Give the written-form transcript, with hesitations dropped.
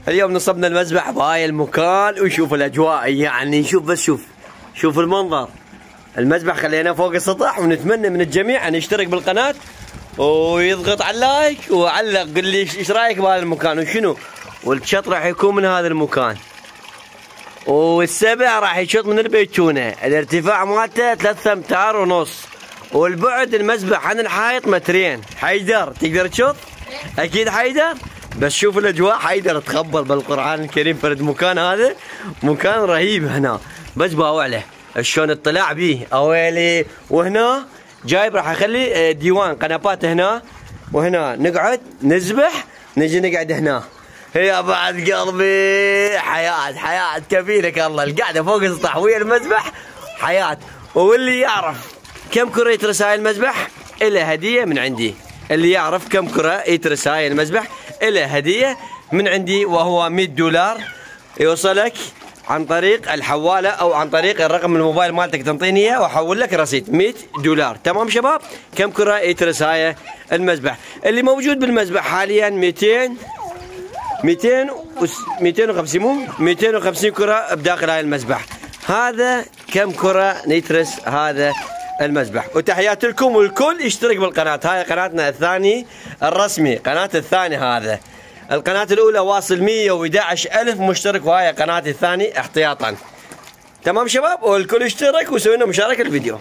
اليوم نصبنا المذبح بهاي المكان وشوف الاجواء، يعني شوف بس شوف المنظر. المذبح خليناه فوق السطح، ونتمنى من الجميع ان يشترك بالقناة ويضغط على اللايك وعلق، قل لي ايش رايك بهذا المكان وشنو. والشط راح يكون من هذا المكان، والسبع راح يشط من البيتونة. الارتفاع مالته 3 امتار ونص، والبعد المذبح عن الحائط 2 متر. حيدر تقدر تشوف؟ اكيد حيدر. بس شوف الاجواء، حيدر تخبر بالقرآن الكريم فرد مكان، هذا مكان رهيب هنا. بس باوع له شلون اطلاع بيه اويلي. وهنا جايب راح اخلي ديوان قنبات هنا، وهنا نقعد نذبح، نجي نقعد هنا. يا بعد قلبي حياة كفيلك الله. القعده فوق السطح ويا المذبح حياة. واللي يعرف كم كرة يترس هاي المذبح إله هدية من عندي. اللي يعرف كم كرة يترس هاي المذبح إله هدية من عندي، وهو $100 يوصلك عن طريق الحوالة او عن طريق الرقم الموبايل مالتك، تنطيني اياه واحول لك رصيد $100. تمام شباب؟ كم كرة يترس هاي المذبح؟ اللي موجود بالمذبح حاليا 250 كرة بداخل هاي المذبح. هذا كم كرة يترس هذا المذبح. وتحياتي لكم، والكل يشترك بالقناة. هاي قناتنا الثاني الرسمي، قناة الثاني. هذا القناة الأولى واصل 111,000 مشترك، وهاي قناتي الثاني احتياطا. تمام شباب؟ والكل يشترك ويسوي لنا مشاركة الفيديو.